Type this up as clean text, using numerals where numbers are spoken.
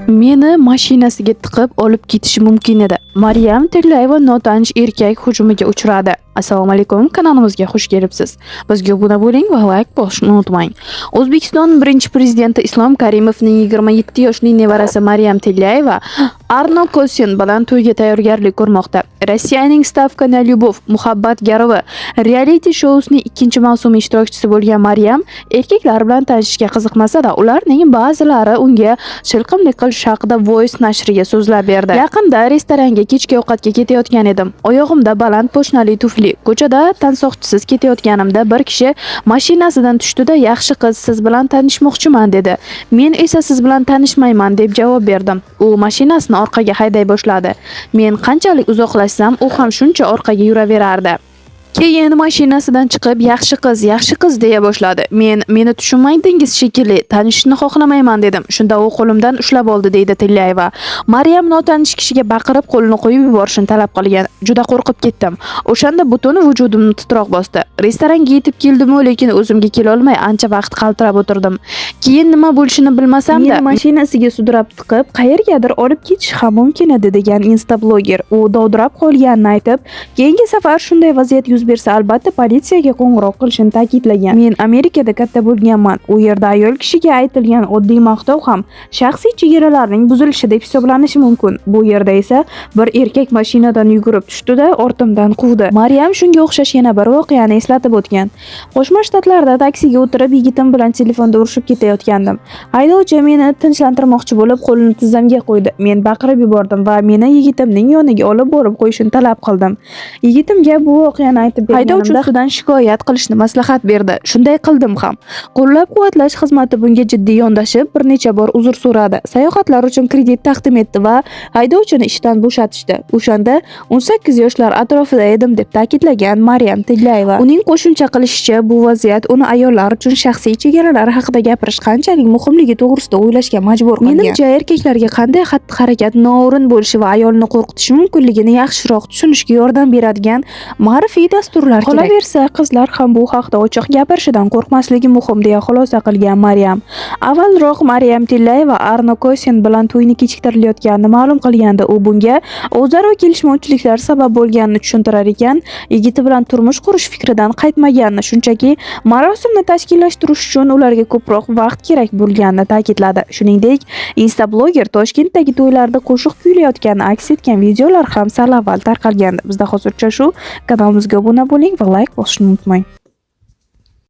Meni mashinasiga tiqib olib ketishi mumkin edi. Maryam Tillayeva notanish erkak hujumiga uchradi. Assalomu alaykum, kanalimizga xush kelibsiz. Bizga obuna bo'ling va like bosishni unutmang. O'zbekiston birinchi prezidenti Islom Karimovning 27 yoshli nevarasi Maryam Tillayeva Arno Kosin bilan to'yga tayyorgarlik ko'rmoqda. Rossiyaning Stavka na Lyubov muhabbat garovi reality shousining ikkinchi mavsumi ishtirokchisi bo'lgan Maryam erkaklar bilan tanishishga qiziqmasa-da, ularning ba'zilari unga shilqimlik qilish haqida Voice nashriga so'zlab berdi. Yaqinda restoranga kechki ovqatga ketayotgan edim. Oyog'imda baland poshnali tufli. Ko'chada tansoqchisiz ketayotganimda bir kishi mashinasidan tushdi-da, "Yaxshi qiz, siz bilan tanishmoqchiman" dedi. Men esa "Siz bilan tanishmayman" deb javob berdim. U mashinasini orqaga hayday boshladi. Men qanchalik uzoqlashsam, u ham shuncha orqaga yuraverardi. Keyin mashinasidan chiqib yaxshi qiz deya boshladi. Meni tushunmadingiz shekilli, tanishishni xohlamayman dedim. Shunda u qo'limdan ushlab oldi deydi Tillayeva. Maryam notanish kishiga baqirib qo'lini qo'yib yuborishni talab qilgan. Juda qo'rqib ketdim. O'shanda butun vujudimni titroq bosdi. Restoranga yetib keldim-u, lekin o'zimga kela olmay ancha vaqt qaltirab o'tirdim. Keyin nima bo'lishini bilmasam-da, meni mashinasiga sudrab tiqib, qayergadir olib ketish ham mumkin edi degan Instablogger. U dovdirab qolganini aytib, keyingi safar shunday vaziyat yuz bersa albatta politsiyaga qo'ng'iroq qilishini ta'kidlagan. Men Amerikada katta bo'lganman. U yerda ayol kishiga aytilgan oddiy maqtov ham shaxsiy chegaralarning buzilishi deb hisoblanishi mumkin. Bu yerda esa bir erkak mashinadan yugurib tushdi-da, ortimdan quvdi. Maryam shunga o'xshash yana bir voqeani eslatib o'tgan. Qo'shma Shtatlarda taksiga o'tirib yigitim bilan telefonda urushib ketayotgandim. Haydovchi meni tinchlantirmoqchi bo'lib qo'lini tizzamga qo'ydi. Men baqirib yubordim va meni yigitimning yoniga olib borib qo'yishini talab qildim. Yigitimga bu voqeani aytib haydovchi ustidan shikoyat qilishni maslahat berdi. Shunday qildim ham. Qo'llab-quvvatlash xizmati bunga jiddiy yondashib, bir necha bor uzr so'radi. Sayohatlar uchun kredit taqdim etdi va haydovchini ishdan bo'shatishdi. O'shanda 18 yoshlar atrofida edim deb ta'kidlagan Maryam Tillayeva. Uning qo'shimcha qilishicha, bu vaziyat uni ayollar uchun shaxsiy chegaralar haqida gapirish qanchalik muhimligi to'g'risida o'ylashga majbur qilgan. Menimcha, erkaklarga qanday xatti-harakat noo'rin bo'lishi va ayolni qo'rqitishi mumkinligini yaxshiroq tushunishga yordam beradigan ma'rifiy dasturlar kerak. Qolaversa, qizlar ham bu haqda ochiq gapirishidan qo'rqmasligi muhim deya xulosa qilgan Maryam. Avvalroq Maryam Tillayeva Arno Kosin bilan to'yni kechiktirilayotganini ma'lum qilgandi. U bunga o'zaro kelishmovchiliklar sabab bo'lganini tushuntirar ekan, yigiti bilan turmush qurish fikridan qaytmaganini, shunchaki marosimni tashkillashtirish uchun ularga ko'proq vaqt kerak bo'lganini ta'kidladi. Shuningdek, Instablogger Toshkentdagi to'ylarda qo'shiq kuylayotgani aks etgan videolar ham sal avval tarqalgandi. Bizda hozircha shu. Kanalimizga obuna bo'ling va like bosishni unutmang.